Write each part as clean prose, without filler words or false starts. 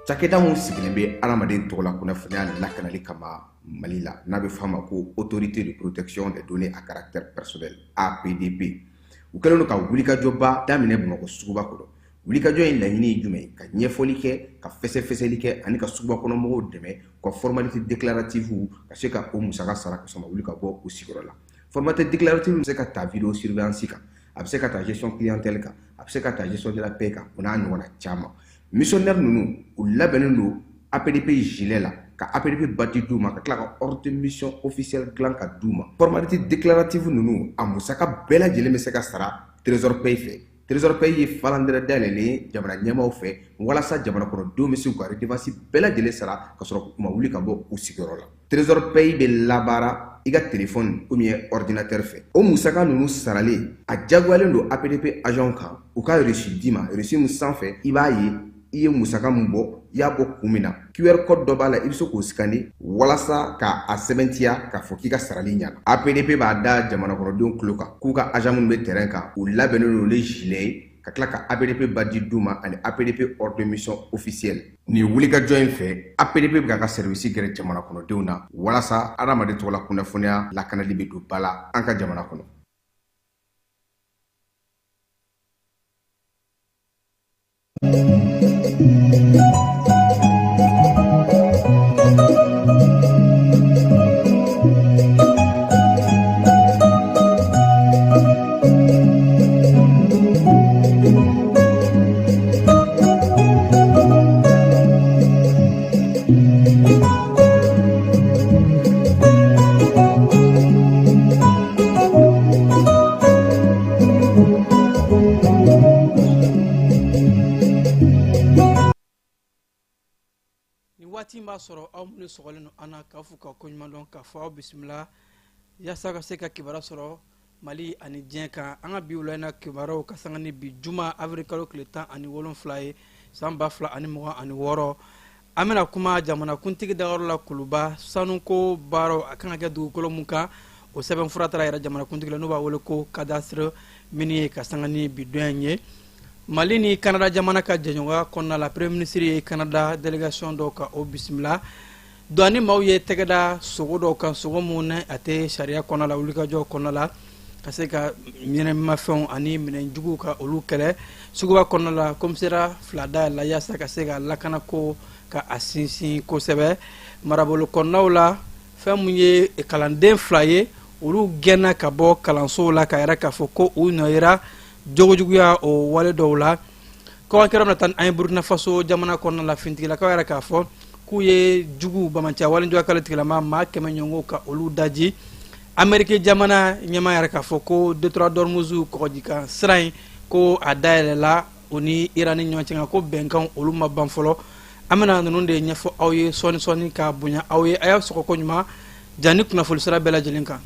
Cakɛda mun sigilen bɛ adamaden tɔgɔ la kunnafoniya lakanali kama Mali la n'a bɛ f'a ma ko autorité de protection des données à caractère personnel APDP u kɛlen don ka wulikajɔba daminɛ Bamakɔ suguba kɔnɔ. Wulikajɔ in laɲini ye jumɛn ka ɲɛfɔli kɛ ka fɛsɛfɛsɛli kɛ ani ka suguba kɔnɔmɔgɔw dɛmɛ ka formalité déclarative ka se ka o musaka sara ka sɔn ka wuli ka bɔ u sigiyɔrɔ la. Formalité déclarative bɛ se ka ta vidéo surveillance kan, a bɛ se ka ta gestion clientèle kan, a bɛ se ka ta gestion de la paix kan, o n'a ɲɔgɔnna caman. Missionnaire ninnu u labɛnnen don APDP gilet la ka APDP badge d'u ma ka tila ka ordre de mission officielle dilan ka d'u ma. Formalité déclarative ninnu a musaka bɛɛ lajɛlen bɛ se ka sara Trésor Paye fɛ. Trésor Paye ye falandɛrɛ dayɛlɛlen jamana ɲɛmaaw fɛ walasa jamana kɔnɔdenw bɛ se k'u ka redevance bɛɛ lajɛlen sara ka sɔrɔ u ma wuli ka bɔ u sigiyɔrɔ la. Trésor Paye bɛ labaara i ka téléphone ou bien ordinateur fɛ. O musaka ninnu saralen a jagoyalen don APDP agent kan u ka reçu d'i ma, reçu min sanfɛ i b'a ye i ye musaka mun bɔ i y'a bɔ kun min na QR code dɔ b'a la i bɛ se k'o scanner walasa ka a sɛbɛntiya k'a fɔ k'i ka sarali ɲɛna. APDP b'a da jamana kɔnɔdenw tulo kan k'u ka agent minnu bɛ terrain kan u labɛnnen don ni gilet ye ka tila ka APDP badge d'u ma ani APDP ordre de mission officielle. Nin wulikajɔ in fɛ APDP bɛ k'a ka service gɛrɛ jamana kɔnɔdenw na walasa adamaden tɔgɔ la kunnafoniya lakanali bɛ don ba la an ka jamana kɔnɔ. Waati b'a sɔrɔ aw minnu sɔgɔlen don an na k'a fɔ ka ko ɲuman dɔn k'a fɔ aw bisimila yaasa ka se ka kibaruya sɔrɔ Mali ani diɲɛ kan. An ka bi wula in na kibaruyaw ka sanga ni bi juma avril kalo tile 17 ye san 2026. An bɛna kuma jamana kuntigi dayɔrɔ la Kuluba sanuko baaraw a kan ka kɛ dugukolo mun kan o sɛbɛn fura taara yɛrɛ jamana kuntigi la n'u b'a wele ko cadastre minier ka sanga ni bi dɔn in ye. Mali ni Canada jamana ka jɛɲɔgɔnya kɔnɔna la premier ministre ye Canada délégation dɔw ka o bisimila dɔnni maaw ye tɛgɛda sogo dɔw kan sogo mun a tɛ sariya kɔnɔna la wulikajɔ kɔnɔna la ka se ka ɲɛnɛmafɛnw ani minɛnjuguw ka olu kɛlɛ suguba kɔnɔna la komisariya fila dayɛlɛla yaasa ka se ka lakana ko ka a sinsin kosɛbɛ marabolo kɔnɔnaw la fɛn mun ye kalanden fila ye olu gɛnna ka bɔ kalansow la ka yɛrɛ k'a fɔ ko u nɔyira jogojuguya o wale dɔw la kɔnkɛrɛ na tan an ye Burkina Faso jamana kɔnɔna la fintigilakaw yɛrɛ k'a fɔ k'u ye jugu bamanciya walenjɔ kale tigilama maa 100 ɲɔgɔn ka olu daji Amérique jamana ɲɛma yɛrɛ k'a fɔ ko Detroit d'Ormuz kɔgɔjika sira in ko a dayɛlɛla o ni Iran ni ɲɔgɔn cɛ ko bɛnkan olu ma ban fɔlɔ an bɛna ninnu de ɲɛfɔ aw ye sɔɔni ka bonya aw ye a y'a sɔgɔ ko ɲuman jani kunnafoni sira bɛɛ lajɛlen kan.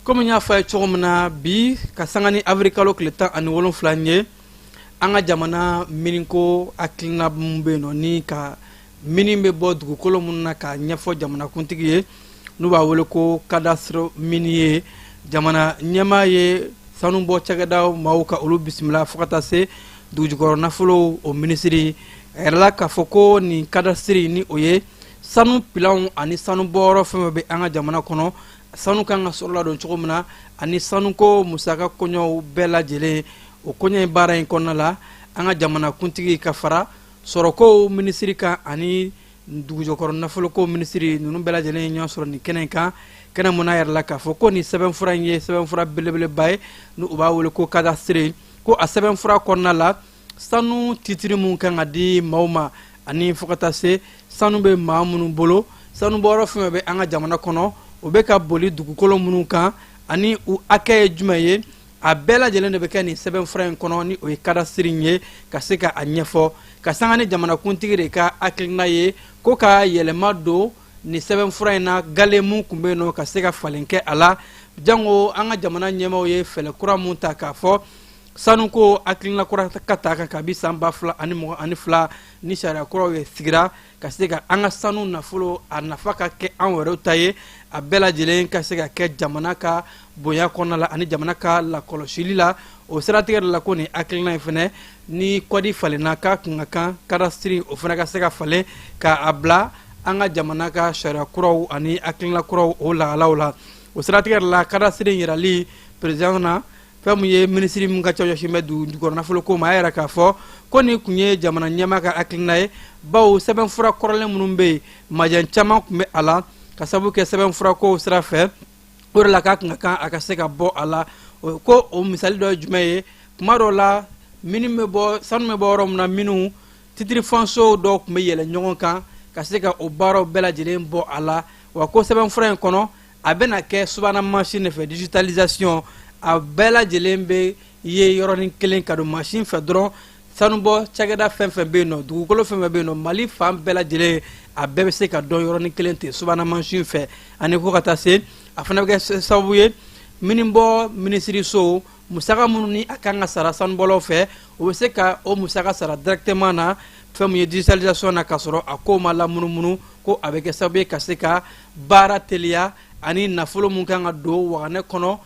Comme y'a fait chomna bi kasangani avrikalo tile 17 ye an ka jamana mininko akilina mbe no ni ka minin be bɔ dugukolo mun na ka ɲɛfɔ jamana kuntigi ye n'u b'a wele ko cadastre minier jamana ɲɛma ye sanu bɔ cɛkɛdaw maaw ka olu bisimila fo ka taa se dugujukɔrɔ nafolo o ministre a yɛrɛla k'a fɔ ko nin cadastre ni o ye sanu pilanw ani sanu bɔyɔrɔ fɛn bɛ an ka jamana kɔnɔ sanu kan ka sɔrɔ la don cogo min na ani sanuko musaka kɔɲɔw bɛɛ lajɛlen o kɔɲɔ in baara in kɔnɔna la an ka jamana kuntigi ka fara sɔrɔko minisiri kan ani dugujɔkɔrɔ nafoloko minisiri ninnu bɛɛ lajɛlen ye ɲɔgɔn sɔrɔ nin kɛnɛ in kan kɛnɛ mun n'a yɛrɛ la k'a fɔ ko nin sɛbɛnfura in ye sɛbɛnfura belebeleba ye ni u b'a wele ko cadastre ko a sɛbɛnfura kɔnɔna la sanu titiri mun kan ka di maaw ma ani fo ka taa se sanu bɛ maa minnu bolo sanu bɔyɔrɔ fɛn bɛ an ka jamana kɔnɔ o bɛ ka boli dugukolo minnu kan ani u hakɛ ye jumɛn ye a bɛɛ lajɛlen de bɛ kɛ nin sɛbɛnfura in kɔnɔ ni o ye cadastre in ye ka se ka a ɲɛfɔ ka sanga ni jamanakuntigi de ka hakilina ye ko ka yɛlɛma don nin sɛbɛnfura in na gale mun tun bɛ yen nɔ ka se ka falen kɛ a la jango an ka jamana ɲɛmaaw ye fɛlɛ kura mun ta k'a fɔ sanuko hakilina kura ka ta kan kabi san 2022 ni sariya kuraw ye sigira ka se ka an ka sanu nafolo a nafa ka kɛ an yɛrɛw ta ye a bɛɛ lajɛlen ka se ka kɛ jamana ka bonya kɔnɔna la ani jamana ka lakɔlɔsili la o siratigɛ de la ko nin hakilina in fɛnɛ ni kɔdi falenna k'a kun ka kan cadastre o fɛnɛ ka se ka falen k'a bila an ka jamana ka sariya kuraw ani hakilina kuraw o lahalaw la o siratigɛ de la cadastre yirali président na fɛn mun ye minisiri mun ka ca ɲɛsin bɛ dugukɔrɔ nafolo ko ma a yɛrɛ k'a fɔ ko nin kun ye jamana ɲɛmaa ka hakilina ye bawo sɛbɛnfura kɔrɔlen minnu bɛ yen majɛ caman tun bɛ a la ka sababu kɛ sɛbɛnfura ko sira fɛ o de la k'a kun ka kan a ka se ka bɔ a la ko o misali dɔ ye jumɛn ye tuma dɔw la minnu bɛ bɔ sanu bɛ bɔ yɔrɔ min na minnu titiri fanso dɔw tun bɛ yɛlɛ ɲɔgɔn kan ka se ka o baaraw bɛɛ lajɛlen bɔ a la wa ko sɛbɛnfura in kɔnɔ a bɛna kɛ subahana mansin de fɛ digitalisation a bɛɛ lajɛlen bɛ ye yɔrɔnin kelen ka don mansin fɛ dɔrɔn sanubɔ cakɛda fɛn fɛn bɛ yen nɔ dugukolo fɛn fɛn bɛ yen nɔ mali fan bɛɛ lajɛlen a bɛɛ bɛ se ka dɔn yɔrɔnin kelen ten subahana mansin fɛ ani ko ka taa se a fana bɛ kɛ sababu ye minnu bɔ minisiriso musaka minnu ni a kan ka sara sanubɔlaw fɛ o bɛ se ka o musaka sara directement na fɛn min ye digitalisation na k'a sɔrɔ a ko ma lamunumunu ko a bɛ kɛ sababu ye ka se ka baara teliya ani nafolo mun kan ka don waganɛ kɔnɔ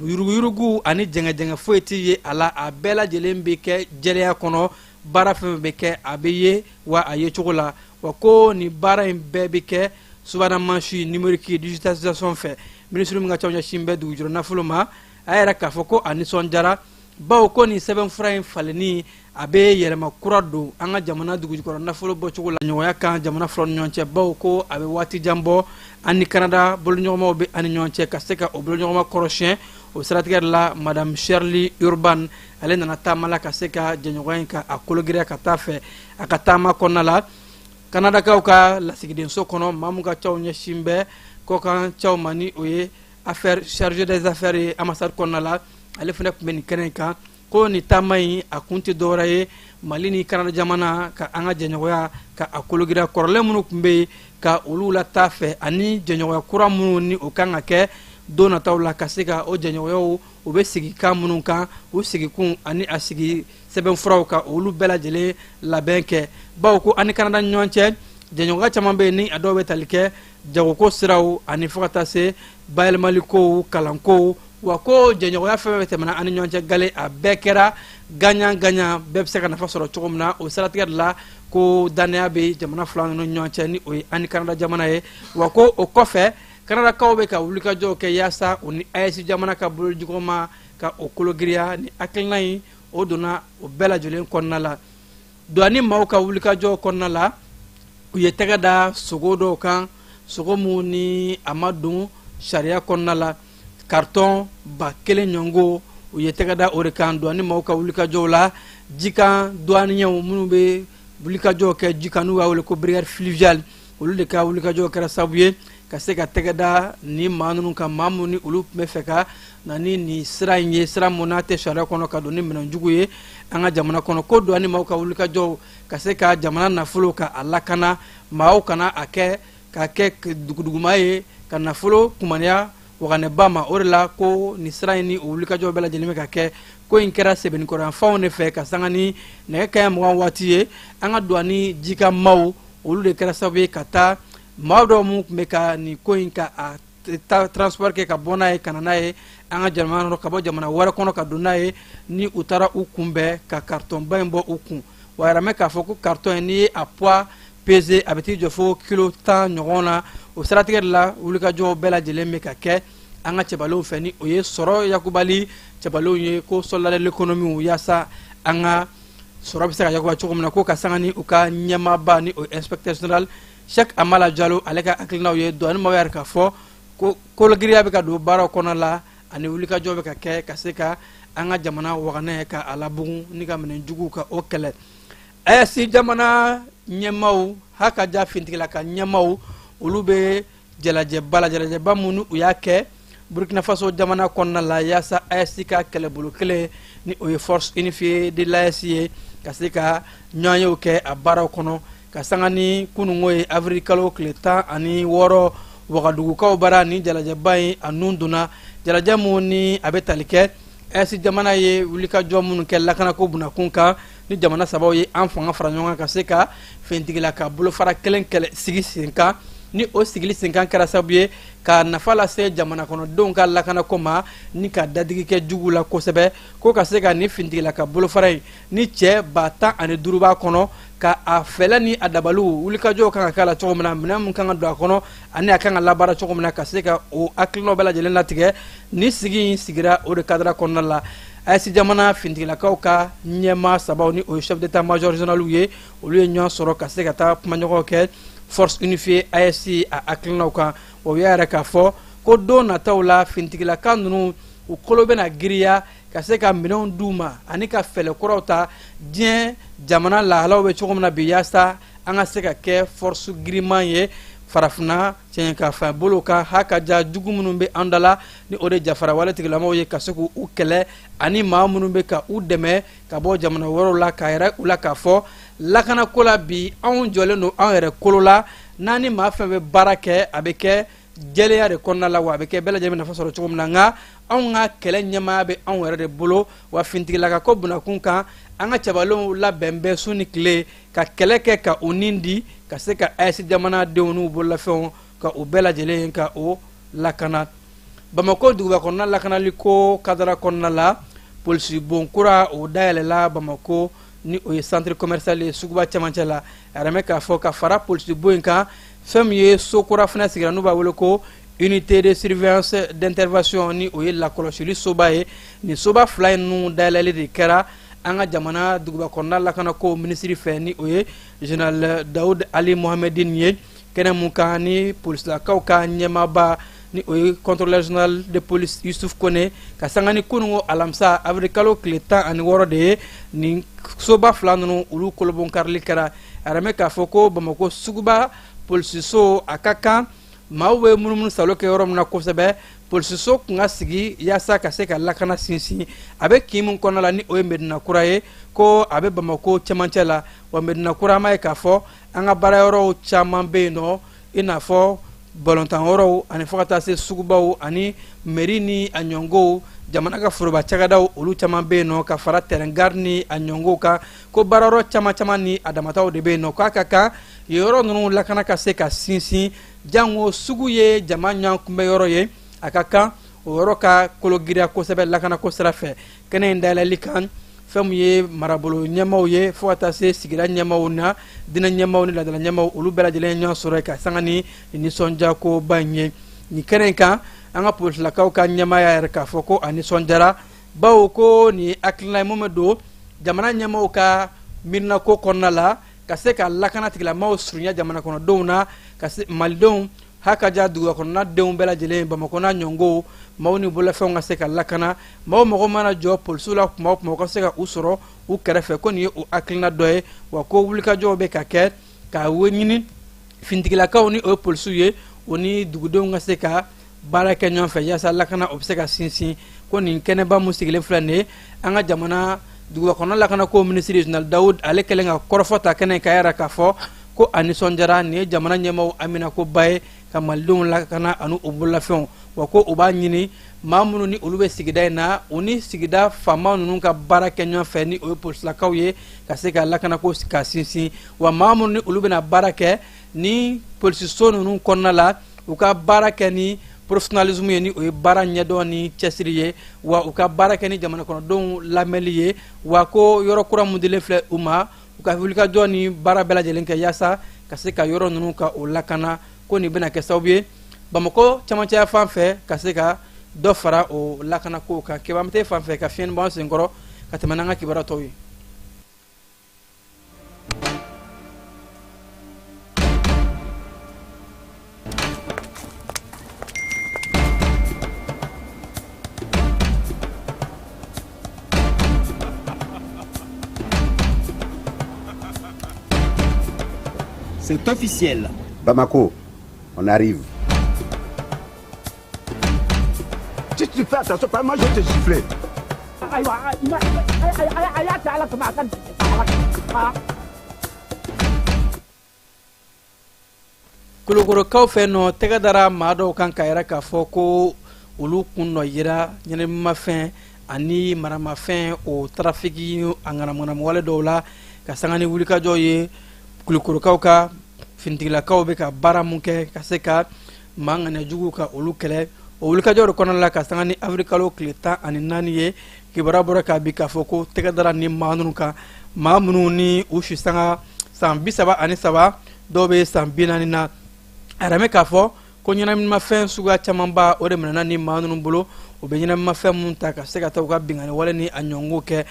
yuruguyurugu ani jɛngɛjɛngɛ foyi tɛ ye a la a bɛɛ lajɛlen bɛ kɛ jɛlɛya kɔnɔ baara fɛn bɛ kɛ a bɛ ye wa a ye cogo la wa ko nin baara in bɛɛ bɛ kɛ subahana mansin numérique digitalisation fɛ minisiri min ka ca ɲɛsin bɛ dugujukɔrɔ nafolo ma a yɛrɛ k'a fɔ ko a nisɔndiyara bawo ko nin sɛbɛnfura in falenni a bɛ yɛlɛma kura don an ka jamana dugujukɔrɔ nafolo bɔcogo la ɲɔgɔnya kan jamana filaw ni ɲɔgɔn cɛ bawo ko a bɛ waati jan bɔ an ni Canada boloɲɔgɔnmaw bɛ an ni ɲɔgɔn cɛ ka se ka o boloɲɔgɔnma kɔrɔsiyɛn o siratigɛ de la madame Shirley Urban ale nana taama la ka se ka jɛɲɔgɔnya in ka a kologiriya ka taa fɛ a ka taama kɔnɔna la Canadakaw ka lasigidenso kɔnɔ maa mun ka caw ɲɛsin bɛ kɔkan caw ma ni o ye affaire chargé des affaires ye ambassade kɔnɔna la ale fana tun bɛ nin kɛnɛ in kan ko nin taama in a kun tɛ dɔwɛrɛ ye mali ni Canada jamana ka an ka jɛɲɔgɔnya ka a kologiriya kɔrɔlen minnu tun bɛ yen ka olu la taa fɛ ani jɛɲɔgɔnya kura minnu ni o kan ka kɛ don nataw la ka se ka o jɛɲɔgɔnyaw u bɛ sigi kan minnu kan u sigikun ani a sigi sɛbɛnfuraw ka olu bɛɛ lajɛlen labɛn kɛ bawo ko ani Canada ni ɲɔgɔn cɛ jɛɲɔgɔnya caman bɛ yen ni a dɔw bɛ tali kɛ jagoko siraw ani fo ka taa se bayɛlɛmalikow kalankow wa ko jɛɲɔgɔnya fɛn fɛn tɛmɛna ani ɲɔgɔn cɛ gale a bɛɛ kɛra gagnant gagnant bɛɛ bɛ se ka nafa sɔrɔ cogo min na o siratigɛ de la ko danaya bɛ jamana fila ninnu ɲɔgɔn cɛ ni o ye ani Canada jamana ye wa ko o kɔfɛ Canadakaw bɛ ka wulikajɔw kɛ yaasa o ni AES jamana ka bolojuguma ka o kologiriya ni hakilina in o donna o bɛɛ lajɛlen kɔnɔna la don ani maaw ka wulikajɔw kɔnɔna la u ye tɛgɛ da sogo dɔw kan sogo mun ni a ma don sariya kɔnɔna la carton ba kelen ɲɔngo u ye tɛgɛ da o de kan don ani maaw ka wulikajɔw la jikan douaniers minnu bɛ wulikajɔw kɛ jikan n'u b'a wele ko brigade fluviale olu de ka wulikajɔw kɛra sababu ye ka se ka tɛgɛ da ni maa ninnu kan maa minnu ni olu tun bɛ fɛ ka na ni nin sira in ye sira mun n'a tɛ sariya kɔnɔ ka don ni minɛnjugu ye an ka jamana kɔnɔ ko don ani maaw ka wulikajɔw ka se ka jamana nafolo ka a lakana maaw kana a kɛ ka kɛ duguduguma ye ka nafolo kumaniya waganɛba ma o de la ko nin sira in ni o wulikajɔw bɛɛ lajɛlen bɛ ka kɛ ko in kɛra sɛbɛnnikɔrɔyanfanw de fɛ ka sanga ni nɛgɛ kanɲɛ 20 waati ye an ka don ani jika maaw olu de kɛra sababu ye ka taa maa dɔw mun tun bɛ ka nin ko in ka a transport kɛ ka bɔ n'a ye ka na n'a ye an ka jamana kɔnɔ ka bɔ jamana wɛrɛ kɔnɔ ka don n'a ye ni u taara u kunbɛn ka carton ba in bɔ u kun wa yɛrɛ mɛ k'a fɔ ko carton in n'i ye a poids pesé a bɛ t'i jɔ fo kilo 10 ɲɔgɔn na o siratigɛ de la wulikajɔ bɛɛ lajɛlen bɛ ka kɛ an ka cɛbalenw fɛ ni o ye sɔrɔ yakubali cɛbalenw ye ko soldat de l'économie yaasa an ka sɔrɔ bɛ se ka yakuba cogo min na ko ka sanga ni u ka ɲɛmaaba ni o inspecteur général Cheikh Amala Diallo ale ka hakilinaw ye dɔɔni maaw yɛrɛ k'a fɔ ko kologiriya bɛ ka don baaraw kɔnɔ la ani wulikajɔ bɛ ka kɛ ka se ka an ka jamana waganɛ ka a labugun ni ka minɛ juguw ka o kɛlɛ AES jamana ɲɛmaaw hakaja fintigila ka ɲɛmaaw olu bɛ jalajɛba la jalajɛba minnu u y'a kɛ Burkina Faso jamana kɔnɔna la yaasa AES ka kɛlɛbolo kelen ni o ye force unifiée de l'AES ye ka se ka ɲɔgɔnyew kɛ a baaraw kɔnɔ ka sanga ni kunungo ye avril kalo tile 16 Wagadugukaw bara ni jalajɛba in a nun donna jalajɛ mun ni a bɛ tali kɛ AES jamana ye wulikajɔ minnu kɛ lakanako bunakun kan ni jamana sabaw ye an fanga fara ɲɔgɔn kan ka se ka fintigila ka bolofara kelen kɛlɛ sigi sen kan ni o sigili sen kan kɛra sababu ye ka nafa lase jamana kɔnɔdenw ka lakanako ma ni ka dadigi kɛ jugu la kosɛbɛ ko ka se ka ni fintigila ka bolofara in ni cɛ 15 b'a kɔnɔ ka a fɛlɛ ni a dabaliw wulikajɔw kan ka kɛ la cogo min na minɛn mun kan ka don a kɔnɔ ani a kan ka labaara cogo min na ka se ka o hakilinaw bɛɛ lajɛlen latigɛ ni sigi in sigira o de kadira kɔnɔna la AES jamana fintigilakaw ka ɲɛmaa sabaw ni o ye chef d'état major généraux ye olu ye ɲɔgɔn sɔrɔ ka se ka taa kumaɲɔgɔnw kɛ force unifiée AES a hakilinaw kan o y'a yɛrɛ k'a fɔ ko don nataw la fintigilaka ninnu u kolo bɛna giriya ka se ka minɛnw d'u ma ani ka fɛlɛ kuraw ta diɲɛ jamana lahalaw bɛ cogo min na bi yaasa an ka se ka kɛ force giriman ye farafina tiɲɛ ka fɛn bolo kan hakaja jugu minnu bɛ an da la ni o de jafara wale tigilamaw ye ka se k'u kɛlɛ ani maa minnu bɛ ka u dɛmɛ ka bɔ jamana wɛrɛw la ka yɛrɛ u la k'a fɔ lakanako la bi anw jɔlen don an yɛrɛ kolo la n'an ni maa fɛn bɛ baara kɛ a bɛ kɛ jɛlenya de kɔnɔna la wa a bɛ kɛ bɛɛ lajɛlen nafa sɔrɔ cogo min na nka anw ka kɛlɛ ɲɛmaaya bɛ anw yɛrɛ de bolo wa fintigilakako bunakun kan an ka cɛbalenw labɛn bɛɛ su ni tile ka kɛlɛ kɛ ka o nin di ka se ka AES jamanadenw n'u bololafɛnw ka o bɛɛ lajɛlen ka o lakana Bamako duguba kɔnɔna lakanali ko kadara kɔnɔna la polisi bon kura o dayɛlɛla Bamako ni o ye centre commercial ye suguba cɛmancɛ la a yɛrɛ mɛ k'a fɔ ka fara polisi bon in kan fɛn min ye so kura fana sigira n'u b'a wele ko unité de surveillance d'intervention ni o ye lakɔlɔsili soba ye ni soba fila in ninnu dayɛlɛli de kɛra an ka jamana duguba kɔnɔna lakanako minisiri fɛ ni o ye général Daoud Ali Mohamedine ye kɛnɛ mun kan ni polisilakaw ka ɲɛmaaba ni o ye contrôleur général de police Youssouf Kone ka sanga ni kunungo alamisa avril kalo tile 16 de ye ni soba fila ninnu olu kolobon karili kɛra a yɛrɛ mɛ k'a fɔ ko Bamako suguba polisiso a ka kan maaw bɛ munumunu salo kɛ yɔrɔ min na kosɛbɛ polisiso kun ka sigi yaasa ka se ka lakana sinsin a bɛ kin min kɔnɔna la ni o ye Medina Kura ye ko a bɛ Bamako cɛmancɛ la wa Medina Kura ma ye k'a fɔ an ka baara yɔrɔw caman bɛ yen nɔ i n'a fɔ balontan yɔrɔw ani fo ka taa se sugubaw ani mairie ni a ɲɔngow jamana ka foroba cakɛdaw olu caman bɛ yen nɔ ka fara terrain garde ni a ɲɔngow kan ko baara yɔrɔ caman caman ni a damataw de bɛ yen nɔ k'a ka kan yen yɔrɔ ninnu lakana ka se ka sinsin jango sugu ye jama ɲan kunbɛ yɔrɔ ye a ka kan o yɔrɔ ka kologiriya kosɛbɛ lakanako sira fɛ kɛnɛ in dayɛlɛli kan fɛn min ye marabolo ɲɛmaw ye fo ka taa se sigida ɲɛmaw na dinɛ ɲɛmaw ni ladala ɲɛmaw olu bɛɛ lajɛlen ɲɔgɔn sɔrɔ ka sanga ni nisɔndiyakoba in ye nin kɛnɛ in kan an ka polisilakaw ka ɲɛmaaya yɛrɛ k'a fɔ ko a nisɔndiyara bawo ko nin ye hakilina ye mun bɛ don jamana ɲɛmaw ka miirinako kɔnɔna la ka se ka lakana tigilamaaw surunya jamana kɔnɔdenw na ka se malidenw hakaja duguba kɔnɔna denw bɛɛ lajɛlen Bamako n'a ɲɔngow maaw ni bolofɛnw ka se ka lakana maaw mago mana jɔ polisiw la kuma o kuma u ka se ka u sɔrɔ u kɛrɛfɛ ko nin ye o hakilina dɔ ye wa ko wulikajɔw bɛ ka kɛ k'a ɲini fintigilakaw ni o ye polisiw ye o ni dugudenw ka se ka baara kɛ ɲɔgɔn fɛ yaasa lakana o bɛ se ka sinsin ko nin kɛnɛba mun sigilen filɛ nin ye an ka jamana duguba kɔnɔna lakanako minisiri général Daoud ale kɛlen ka kɔrɔfɔ ta kɛnɛ k'a yɛrɛ k'a fɔ ko a nisɔndiyara nin ye jamana ɲɛmaw aminako ba ye ka malidenw lakana ani o bololafɛnw wa ko u b'a ɲini maa minnu ni olu bɛ sigida in na u ni sigida faama ninnu ka baara kɛ ɲɔgɔn fɛ ni o ye polisilakaw ye ka se ka lakanako ka sinsin wa maa minnu ni olu bɛna baara kɛ ni polisiso ninnu kɔnɔna la u ka baara kɛ ni professionnalisme ye ni o ye baara ɲɛdɔn ni cɛsiri ye wa u ka baara kɛ ni jamana kɔnɔdenw lamɛnli ye wa ko yɔrɔ kura mun dilen filɛ u ma u ka wulikajɔ ni baara bɛɛ lajɛlen kɛ yaasa ka se ka yɔrɔ ninnu ka o lakana ko nin bɛna kɛ sababu ye Bamako camancɛya fan fɛ ka se ka dɔ fara o lakana ko kan Kebamte fan fɛ ka fiɲɛni bɔ an senkɔrɔ ka tɛmɛ n'an ka kibaruya tɔw ye. C'est officiel. Bamako, on arrive. Si tu fais attention, moi je vais te siffler. Kulukorokaw fɛ nɔ tɛgɛ dara maa dɔw kan ka yɛrɛ k'a fɔ ko olu kun nɔ yira ɲɛnɛmafɛn ani maramafɛn o tarafiki a ŋanamuŋanamu dɔw la ka sanga ni wulikajɔ ye kulukorokaw ka finitigilakaw bɛ ka baara mun kɛ ka se ka maa ŋaniyajuguw ka olu kɛlɛ o wulikajɔ de kɔnɔna la ka sanga ni avril kalo tile 14 ye kibaruya bɔra k'a bi k'a fɔ ko tɛgɛ dara ni maa ninnu kan maa minnu ni u si sanga san 33 dɔw bɛ san 40 na a yɛrɛ k'a fɔ ko ɲɛnaminimafɛn suguya camanba o de minɛna ni maa ninnu bolo o bɛ ɲɛnaminimafɛn mun ta ka se ka taa u ka bingani wale ni a ɲɔngɔnw kɛ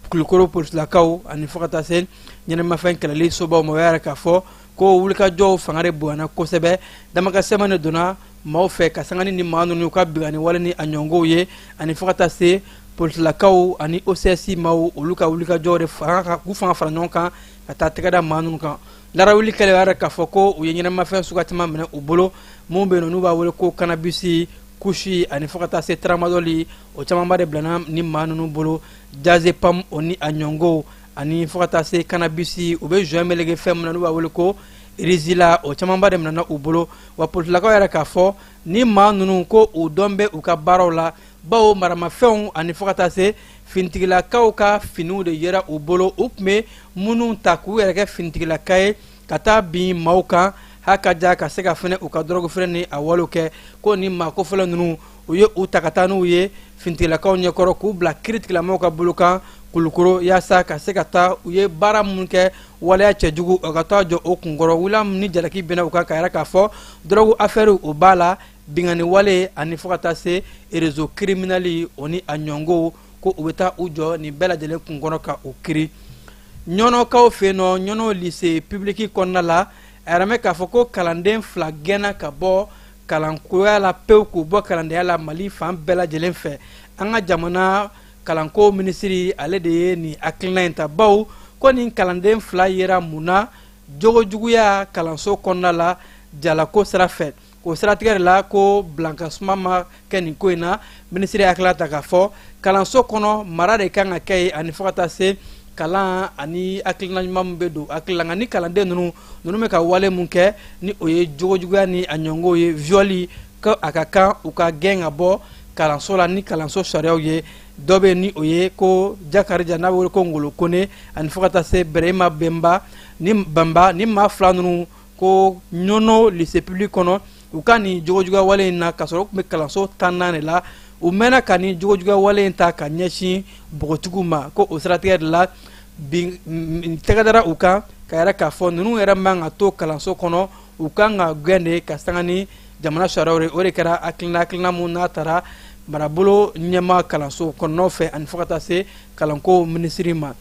kulukoro polisilakaw ani fo ka taa se ɲɛnaminimafɛn kɛlɛli sobaw ma o y'a yɛrɛ k'a fɔ ko wulikajɔw fanga de bonyana kosɛbɛ damakasɛbɛn de donna maaw fɛ ka sanga ni maa ninnu ka bingani wale ni a ɲɔngɔnw ye ani fo ka taa se polisilakaw ani OCS maaw olu ka wulikajɔw de k'u fanga fara ɲɔgɔn kan ka taa tɛgɛ da maa ninnu kan larawuli kɛlɛ yɛrɛ k'a fɔ ko u ye ɲɛnaminimafɛn suguya caman minɛ u bolo mun bɛ yen n'u b'a wele ko kanabisi kushi ani fo ka taa se tramadɔli o camanba de bilana ni maa ninnu bolo jazepam o ni a ɲɔngɔnw ani fo ka taa se kanabisi u bɛ joint melege fɛn min na n'u b'a wele ko rizila o camanba de minɛna u bolo wa polisilakaw yɛrɛ k'a fɔ ni maa ninnu ko u dɔn bɛ u ka baaraw la bawo maramafɛnw ani fo ka taa se finitigilakaw ka finiw de yera u bolo u tun bɛ minnu ta k'u yɛrɛ kɛ finitigilaka ye ka taa bin maaw kan hakaja ka se ka fɛnɛ u ka dɔrɔgu feere ni a walew kɛ ko ni maa kofɔlɔ ninnu u ye u ta ka taa n'u ye finitigilakaw ɲɛkɔrɔ k'u bila kiiritigilamaw ka bolo kan kulukoro yaasa ka se ka taa u ye baara mun kɛ waleya cɛjugu o ka taa jɔ o kunkɔrɔ wula ni jalaki bɛnna u kan ka yɛrɛ k'a fɔ dɔrɔgu afɛriw o b'a la bingani wale ani fo ka taa se réseau criminel o ni a ɲɔngɔnw ko u bɛ taa u jɔ nin bɛɛ lajɛlen kunkɔrɔ ka o kiri ɲɔnɔkaw fɛ yen nɔ ɲɔnɔ lycée public kɔnɔna la a yɛrɛ k'a fɔ ko kalanden 2 gɛnna ka bɔ kalankoya la pewu k'u bɔ kalandenya la Mali fan bɛɛ lajɛlen fɛ an ka jamana kalanko minisiri ale de ye nin hakilina in ta bawo ko nin kalanden 2 yera mun na jogojuguya kalanso kɔnɔna la jalako sira fɛ o siratigɛ de la ko blankasuma ma kɛ nin ko in na minisiri hakilila ta k'a fɔ kalanso kɔnɔ mara de kan ka kɛ yen ani fo ka taa se kalan ani hakilina ɲuman min bɛ don hakilila nka ni kalanden ninnu bɛ ka wale mun kɛ ni o ye jogojuguya ni a ɲɔngɔnw ye violi ko a ka kan u ka gɛn ka bɔ kalanso la ni kalanso sariyaw ye dɔ bɛ ni o ye ko jakarija n'a bɛ wele ko ngolo kone ani fo ka taa se berema bɛnba ni maa 2 ninnu ko ɲɔnɔ lycée public kɔnɔ u ka nin jogojuguya wale in na ka sɔrɔ u tun bɛ kalanso 14 de la u mɛnna ka nin jogojuguya wale in ta ka ɲɛsin npogotigiw ma ko o siratigɛ de la tɛgɛ dara u kan ka yɛrɛ k'a fɔ ninnu yɛrɛ man ka to kalanso kɔnɔ u kan ka gɛn de ka sanga ni jamana sariyaw ye o de kɛra hakilina mun n'a taara marabolo ɲɛma kalanso kɔnɔnaw fɛ ani fo ka taa se kalanko minisiri ma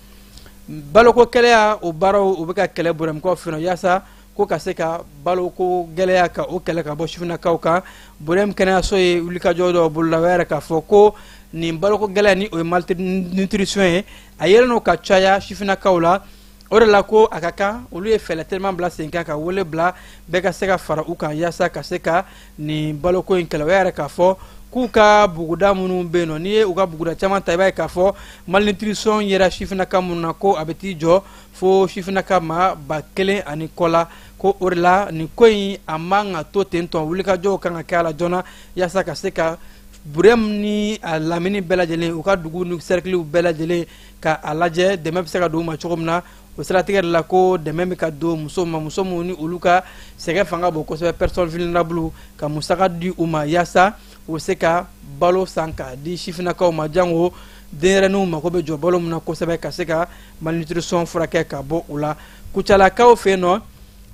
baloko gɛlɛya o baaraw u bɛ ka kɛlɛ Borɛmɛkaw fɛ yen yaasa ko ka se ka baloko gɛlɛya ka o kɛlɛ ka bɔ sifinnakaw kan Borɛm kɛnɛyaso ye wulikajɔ dɔ bolola o yɛrɛ k'a fɔ ko nin baloko gɛlɛya ni o ye malnutrition ye a yɛlɛ n'o ka caya sifinnakaw la o de la ko a ka kan olu ye fɛɛrɛ teliman bila sen kan ka wele bila bɛɛ ka se ka fara u kan yaasa ka se ka nin baloko in kɛlɛ o yɛrɛ k'a fɔ k'u ka buguda minnu bɛ yen nɔ n'i ye u ka buguda caman ta i b'a ye k'a fɔ malnutrition yera sifinnaka minnu na ko a bɛ t'i jɔ fo sifinnaka ma 1000 ani kɔ la ko o de la nin ko in a man ka to ten tɔ wulikajɔw kan ka kɛ a la joona yaasa ka se ka Borɛm ni a lamini bɛɛ lajɛlen u ka dugu ni cercles bɛɛ lajɛlen ka a lajɛ dɛmɛ bɛ se ka don u ma cogo min na o siratigɛ de la ko dɛmɛ bɛ ka don muso ma muso minnu ni olu ka sɛgɛn fanga bɔ kosɛbɛ personnes vulnérables ka musaka di u ma yaasa u bɛ se ka balo san k'a di sifinnakaw ma jango denɲɛrɛninw mako bɛ jɔ balo min na kosɛbɛ ka se ka malnutrition furakɛ ka bɔ u la kucalakaw fɛ yen nɔ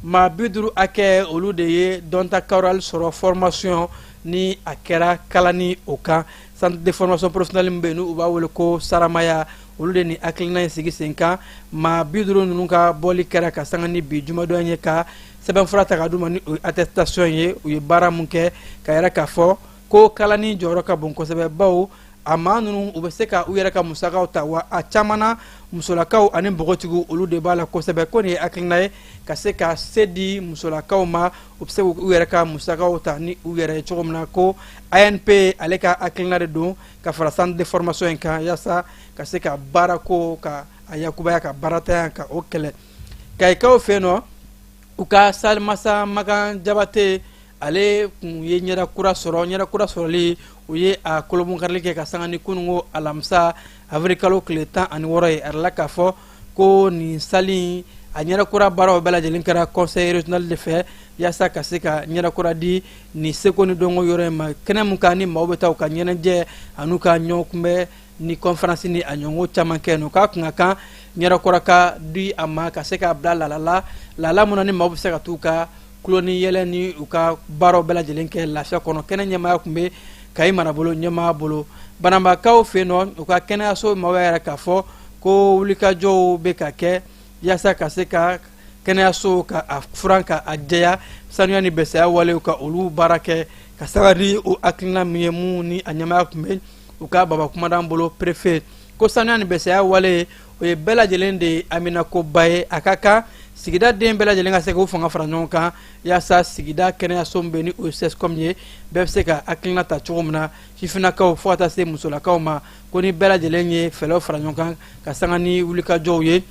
maa 50 akɛ olu de ye dɔnta kawral sɔrɔ formation ni a kɛra kalani o kan centre de formation professionnelle min bɛ yen n'u b'a wele ko saramaya olu de ni hakilina in sigi sen kan maa 50 ninnu ka bɔli kɛra ka sanga ni bi jumadon ye ka sɛbɛnfura ta ka d'u ma ni attestation ye u ye baara mun kɛ ka yɛrɛ k'a fɔ ko kalani jɔyɔrɔ ka bon kosɛbɛ bawo a maa ninnu u bɛ se ka u yɛrɛ ka musakaw ta wa a caman na musolakaw ani npogotigiw olu de b'a la kosɛbɛ ko nin ye hakilina ye ka se ka se di musolakaw ma u bɛ se k'u yɛrɛ ka musakaw ta ni u yɛrɛ ye cogo min na ko ANP ale ka hakilina de don ka fara centre de formation in kan yaasa ka se ka baara ko ka a yakubaya ka baaratanya ka o kɛlɛ kayikaw fɛ yen nɔ u ka salimasa magan jabate ale kun ye ɲɛda kura sɔrɔli u ye a kolonkarili kɛ ka sanga ni kunungo alamisa avril kalo tile 16 ye arala k'a fɔ ko nin sali a ɲɛda kura baaraw bɛɛ lajɛlen kɛra conseil régional de fɛ yaasa ka se ka ɲɛda kura di ni seko ni dɔnko yɔrɔ in ma kɛnɛ mun kan ni maaw bɛ taa u ka ɲɛnajɛ an'u ka ɲɔgɔn kunbɛ ni conférence ni a ɲɔgɔnko caman kɛ no k'a kun ka kan ɲɛda kura ka di a ma ka se ka bila lala mun na ni maaw bɛ se ka t'u ka kulo ni yɛlɛ ni u ka baaraw bɛɛ lajɛlen kɛ lafiya kɔnɔ kɛnɛ ɲɛmaaya kun bɛ kayi marabolo ɲɛmaa bolo bananbakaw fɛ yen nɔ u ka kɛnɛyaso maaw yɛrɛ k'a fɔ ko wulikajɔw bɛ ka kɛ yaasa ka se ka kɛnɛyaso ka a furan ka a jɛya sanuya ni bɛsɛya walew ka olu baara kɛ ka saga di o hakilina min ye mun ni a ɲɛmaaya kun bɛ u ka baba kumadan bolo préfet ko sanuya ni bɛsɛya wale o ye bɛɛ lajɛlen de ye Amina Koba ye a ka kan sigida den bɛɛ lajɛlen ka se k'u fanga fara ɲɔgɔn kan yaasa sigida kɛnɛyaso min bɛ ni o SESCOM ye bɛɛ bɛ se ka hakilina ta cogo min na sifinnakaw fo ka taa se musolakaw ma ko ni bɛɛ lajɛlen ye fɛlɛw fara ɲɔgɔn kan ka sanga ni wulikajɔw ye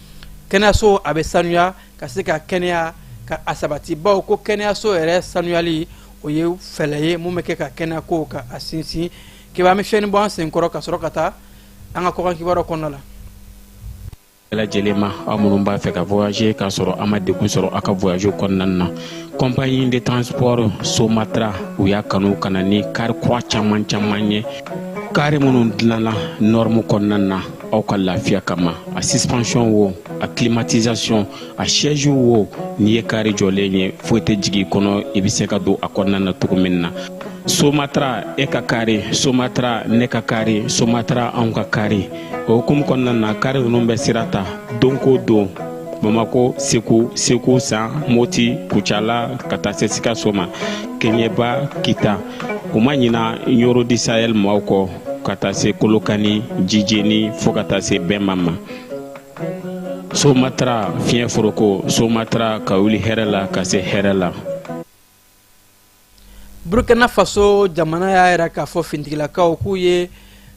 kɛnɛyaso a bɛ sanuya ka se ka kɛnɛya ka a sabati bawo ko kɛnɛyaso yɛrɛ sanuyali o ye fɛlɛ ye mun bɛ kɛ ka kɛnɛya ko ka a sinsin kibaru mi fiɲɛni bɔ an senkɔrɔ ka sɔrɔ ka taa an ka kɔkan kibaru kɔnɔna la. lajɛlen ma aw minnu b'a fɛ ka voyager k'a sɔrɔ a ma degun sɔrɔ a ka voyage kɔnɔna na compagnie de transport Somatra u y'a kanu ka na ni kari kura caman ye kari minnu dilanna norme kɔnɔna na aw ka lafiya kama a suspension wo a climatisation a siège wo n'i ye kari jɔlen ye foyi tɛ jigin kɔnɔ i bɛ se ka don a kɔnɔna na cogo min na Somatra e ka kari Somatra ne ka kari Somatra anw ka kari o hukumu kɔnɔna na kari ninnu bɛ sira ta don ko don Bamako Segu San Moti Kucala ka taa se Sikaso ma Keɲeba Kita u ma ɲina Yoro di Sahel maaw kɔ ka taa se Kolokani Jijeni fo ka taa se Bɛnba ma Somatra fiɲɛ foroko Somatra ka wuli hɛrɛ la ka se hɛrɛ la. Burkina Faso jamana y'a yɛrɛ k'a fɔ fintigilakaw k'u ye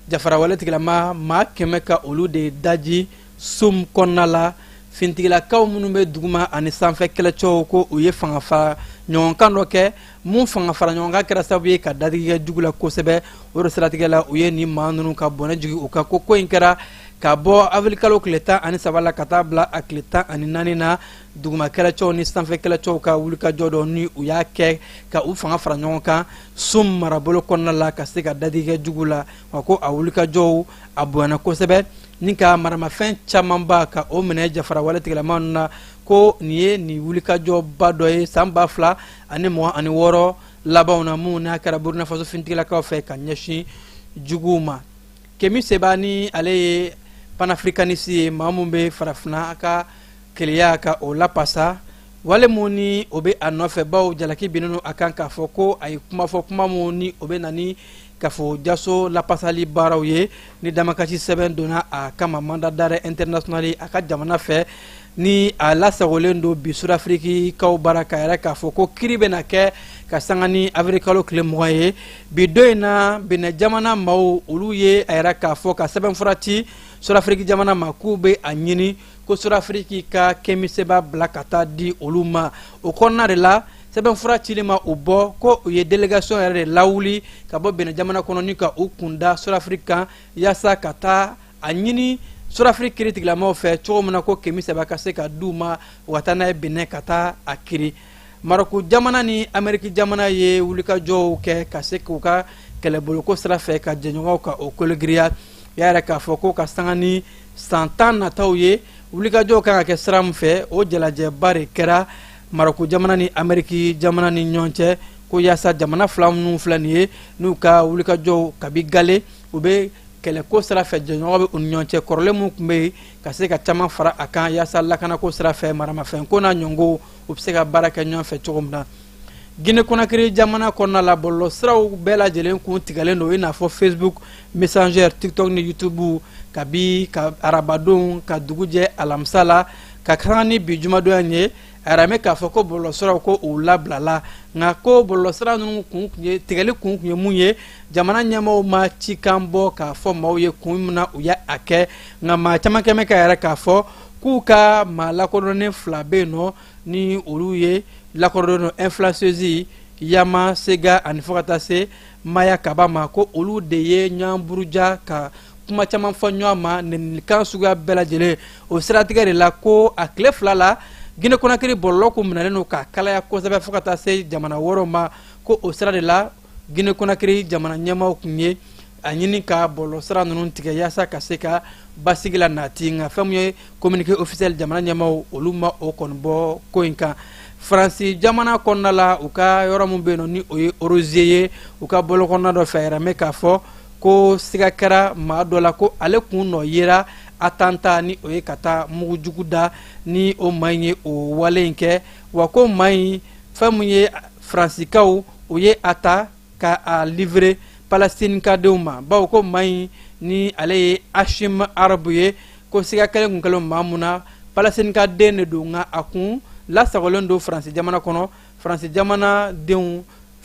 jafarawale tigilama maa 100 ka olu de daji sum kɔnɔna la fintigilakaw minnu bɛ duguma ani sanfɛ kɛlɛcɛw ko u ye fanga fara ɲɔgɔnkan dɔ kɛ mun fanga fara ɲɔgɔnkan kɛra sababu ye ka dadigi kɛ jugu la kosɛbɛ o de siratigɛ la u ye nin maa ninnu ka bɔnɛ jigi u kan ko in kɛra ka bɔ avril kalo tile 13 la ka taa bila a tile 14 na duguma kɛlɛcɛw ni sanfɛ kɛlɛcɛw ka wulikajɔ dɔ ni u y'a kɛ ka u fanga fara ɲɔgɔn kan sum marabolo kɔnɔna la ka se ka dadigi kɛ jugu la wa ko a wulikajɔw a bonyana kosɛbɛ ni ka maramafɛn caman ba ka o minɛ jafarawale tigilama na ko nin ye nin wulikajɔba dɔ ye san 2026 labanw na mun n'a kɛra Burkina Faso fintigilakaw fɛ ka ɲɛsin juguw ma Kemi Seba ni ale ye panafricaniste ye maa mun bɛ farafina ka keleya ka o lapasa wale mun ni o bɛ a nɔfɛ bawo jalaki binnen a kan k'a fɔ ko a ye kuma fɔ kuma mun ni o bɛ na ni kafo jaso lapasali baaraw ye ni damakasi sɛbɛn donna a kama mandat d'arrêt international a ka jamana fɛ ni a lasagolen don bi Sudafirikaw baara ka yɛrɛ k'a fɔ ko kiri bɛna kɛ ka sanga ni avril kalo tile 20 ye bi don in na Benin jamana maaw olu ye a yɛrɛ k'a fɔ ka sɛbɛnfura ci Sudafiriki jamana ma k'u bɛ a ɲini ko Sudafiriki ka Kemi Seba bila ka taa di olu ma o kɔnɔna de la sɛbɛnfura cili ma u bɔ ko u ye délégation yɛrɛ de lawuli ka bɔ Benin jamana kɔnɔ ni ka u kunda Sudafiriki kan yaasa ka taa a ɲini Sudafiriki kiri tigilamaw fɛ cogo min na ko Kemi Seba ka se ka d'u ma u ka taa n'a ye Benin ka taa a kiri Maroko jamana ni Amérique jamana ye wulikajɔw kɛ ka se k'u ka kɛlɛboloko sira fɛ ka jɛɲɔgɔnw ka o kologiriya y'a yɛrɛ k'a fɔ ko ka sanga ni san 10 nataw ye wulikajɔw kan ka kɛ sira min fɛ o jalajɛba de kɛra Maroko jamana ni Ameriki jamana ni ɲɔgɔn cɛ ko yaasa jamana fila minnu filɛ nin ye n'u ka wulikajɔw kabi gale u bɛ kɛlɛko sira fɛ jɛɲɔgɔn bɛ u ni ɲɔgɔn cɛ kɔrɔlen minnu tun bɛ yen ka se ka caman fara a kan yaasa lakanako sira fɛ maramafɛnko n'a ɲɔngo u bɛ se ka baara kɛ ɲɔgɔn fɛ cogo min na. Guinée Conakry jamana kɔnɔna la bɔlɔlɔ siraw bɛɛ lajɛlen kun tigɛlen don i n'a fɔ Facebook, Messenger, TikTok ni YouTube kabi ka arabadenw ka dugu jɛ alamisa la ka kan ni bi jumadonya ye a yɛrɛ k'a fɔ ko bɔlɔlɔ siraw ko u labilala nka ko bɔlɔlɔ sira ninnu tigɛli kun ye mun ye jamana ɲɛmaaw ma cikan bɔ k'a fɔ maaw ye kun min na u y'a kɛ nka maa caman kɛ mɛ ka yɛrɛ k'a fɔ k'u ka maa lakodɔnnen fila bɛ yen nɔ ni olu ye lakodɔnnen influenceuse Yama Sega ani fo ka taa se Maya Kaba ma ko olu de ye ɲɔgɔn buruja ka kuma caman fɔ ɲɔgɔn ma nɛnilikan suguya bɛɛ lajɛlen o siratigɛ de la ko a tile fila la Guinée Conakry bɔlɔlɔ ko minɛlen don ka kalaya kosɛbɛ fo ka taa se jamana wɔɔrɔ ma ko o sira de la Guinée Conakry jamana ɲɛmaaw kun ye a ɲini ka bɔlɔlɔ sira ninnu tigɛ yaasa ka se ka basigi la nati nka fɛn min ye communiqué officiel jamana ɲɛmaaw olu ma o kɔni bɔ ko in kan. Faransi jamana kɔnɔna la u ka yɔrɔ min bɛ yen nɔ ni o ye Rosier ye u ka bɔlɔ kɔnɔna dɔ fɛ yɛrɛ mɛ k'a fɔ ko siga kɛra maa dɔ la ko ale kun nɔ yera atanta ni o ye ka taa mugu jugu da ni o maa in ye o wale in kɛ wa ko maa in fɛn min ye Faransikaw u ye a ta ka a livrer Palestine ka denw ma bawo ko maa in ni ale ye Hashim Arabu ye ko siga kɛlen kun kɛlen maa mun na Palestine ka den de don nka a kun lasagolen don Faransi jamana kɔnɔ Faransi jamana denw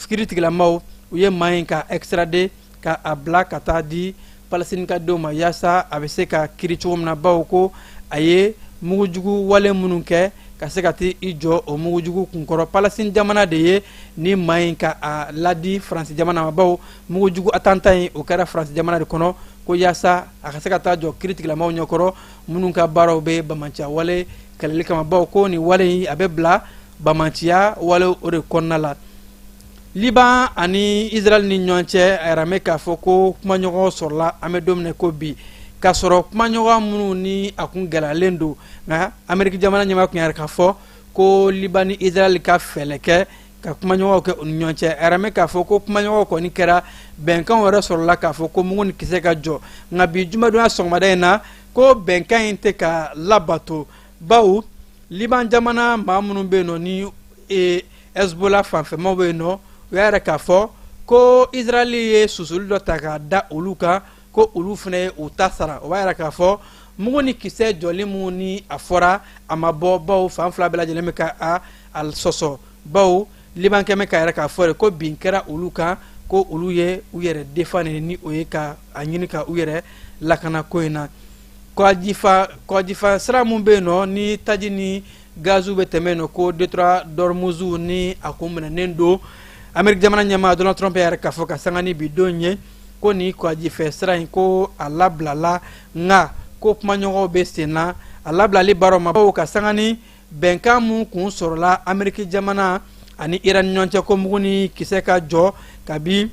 kiiritigilamaw u ye maa in ka extrader ka a bila ka taa di Palestine ka denw ma yaasa a bɛ se ka kiiri cogo min na bawo ko a ye mugujugu wale minnu kɛ ka se ka t'i jɔ o mugujugu kunkɔrɔ Palestine jamana de ye ni maa in ka a ladi Faransi jamana ma bawo mugujugu attentat in o kɛra Faransi jamana de kɔnɔ ko yaasa a ka se ka taa jɔ kiiritigilamaw ɲɛkɔrɔ minnu ka baaraw bɛ bamaciya wale kɛlɛli kama bawo ko ni wale in a bɛ bila bamaciya wale o de kɔnɔna la. Liban ani Israel ni ɲɔgɔn cɛ a yɛrɛ mɛ k'a fɔ ko kumaɲɔgɔn sɔrɔla an bɛ don min na ko bi k'a sɔrɔ kumaɲɔgɔn minnu ni a kun gɛlɛyalen don nka Ameriki jamana ɲɛmaa kun yɛrɛ k'a fɔ ko Liban ni Israel ka fɛɛrɛ kɛ ka kumaɲɔgɔnw kɛ u ni ɲɔgɔn cɛ a yɛrɛ mɛ k'a fɔ ko kumaɲɔgɔnw kɔni kɛra bɛnkan wɛrɛ sɔrɔla k'a fɔ ko mugu ni kisɛ ka jɔ nka bi jumadonya sɔgɔmada in na ko bɛnkan in tɛ ka labato bawo Liban jamana maa minnu bɛ yen nɔ ni Hezbollah fanfɛmaw bɛ yen nɔ u y'a yɛrɛ k'a fɔ ko Israel ye susuli dɔ ta k'a da olu kan ko olu fana ye u ta sara o b'a yɛrɛ k'a fɔ mugu ni kisɛ jɔli mun ni a fɔra a ma bɔ bawo fan fila bɛɛ lajɛlen bɛ ka a sɔsɔ bawo Liban kɛmɛ ka yɛrɛ k'a fɔ de ko bin kɛra olu kan ko olu ye u yɛrɛ défendre ni o ye ka a ɲini ka u yɛrɛ lakana ko in na. Kɔdifa sira mun bɛ yen nɔ ni taji ni gazu bɛ tɛmɛ yen nɔ ko Detroit d'Ormuz ni a kun minɛnen don Ameriki jamana ɲɛmaa Donald Trump yɛrɛ k'a fɔ ka sanga ni bi don ye ko ni kɔdifɛ sira in ko a labilala nka ko kumaɲɔgɔnw bɛ sen na a labilali baaraw ma bawo ka sanga ni bɛnkan mun kun sɔrɔla Ameriki jamana ani Iran ni ɲɔgɔn cɛ ko mugu ni kisɛ ka jɔ kabi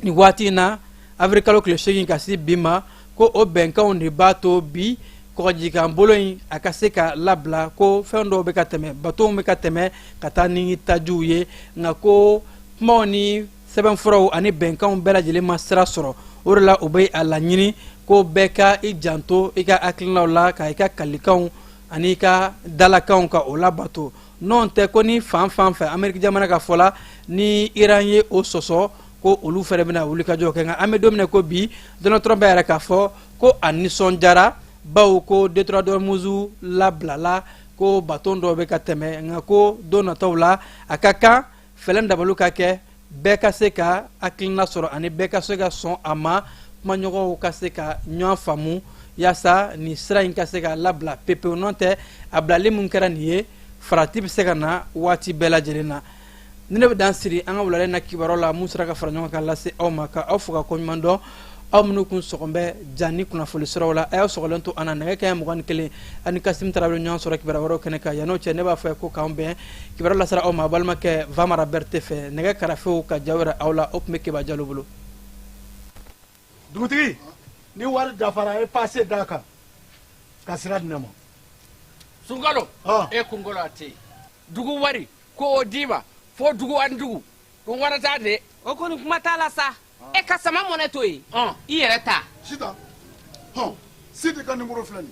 ni waati in na avril kalo tile 8 ka se bi ma ko o bɛnkanw de b'a to bi kɔgɔjikan bolo in a ka se ka labila ko fɛn dɔw bɛ ka tɛmɛ bateau bɛ ka tɛmɛ ka taa ni tajiw ye nka ko kumaw ni sɛbɛnfuraw ani bɛnkanw bɛɛ lajɛlen ma sira sɔrɔ o de la u bɛ a laɲini ko bɛɛ ka i janto i ka hakilinaw la ka i ka kalikanw ani i ka dalakanw ka o labato n'o tɛ ko ni fan fɛ Ameriki jamana ka fɔ la ni Iran ye o sɔsɔ ko olu fɛnɛ bɛna wulikajɔ kɛ nka an bɛ don min na ko bi Donald Trump yɛrɛ k'a fɔ ko a nisɔndiyara bawo ko Detroit d'Ormuz labilala ko bateau dɔw bɛ ka tɛmɛ nka ko don nataw la a ka kan fɛlɛn dabaliw ka kɛ bɛɛ ka se ka hakilina sɔrɔ ani bɛɛ ka se ka sɔn a ma kumaɲɔgɔnw ka se ka ɲɔgɔn faamu yaasa nin sira in ka se ka labila pepewu n'o tɛ a bilali mun kɛra nin ye farati bɛ se ka na waati bɛɛ lajɛlen na. Ni ne bɛ dan siri an ka wulalen na kibaruyaw la mun sera ka fara ɲɔgɔn kan lase aw ma ka aw fo ka koɲuman dɔn aw minnu kun sɔgɔn bɛ jan ni kunnafoni siraw la a y'aw sɔgɔlen to an na nɛgɛ kanɲɛ 21 ani Kasim Tarawele ɲɔgɔn sɔrɔ kibaruya wɛrɛw kɛnɛ kan yan'o cɛ ne b'a fɔ ko k'an bɛn kibaruya lasera aw ma a balimakɛ Vamara Berete fɛ nɛgɛ karafew ka ja wɛrɛ aw la o tun bɛ Keba Jalo bolo. Dugutigi ni wari dafara e passe d'a kan ka sira di ne ma. Sunkalo e kunkolo a tɛ yen dugu wari ko o diba fo dugu an dugu ko warata de o koni kuma t'a la sa e ka sama mɔnɛ to yen i yɛrɛ ta sita sidi ka numéro filɛ nin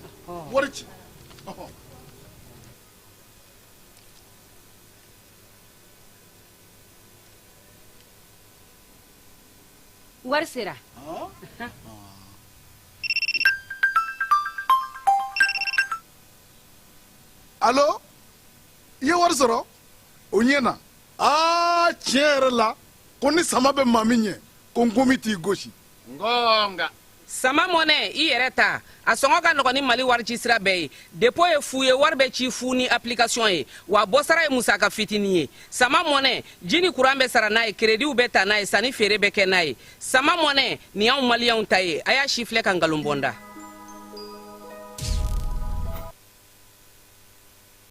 wari ci wari sera allo i ye wari sɔrɔ o ɲɛna tiɲɛ yɛrɛ la ko ni sama bɛ maa min ɲɛ ko nkomi t'i gosi ngonga sama mɔnɛ i yɛrɛ ta a sɔngɔ ka nɔgɔ ni mali wari ci sira bɛɛ ye depo ye fu ye wari bɛ ci fu ni application ye wa bɔsara ye musaka fitini ye sama mɔnɛ ji ni kuran bɛ sara n'a ye krediw bɛ ta n'a ye sanni feere bɛ kɛ n'a ye sama mɔnɛ nin y'anw maliyɛnw ta ye a y'a si filɛ ka nkalon bɔnda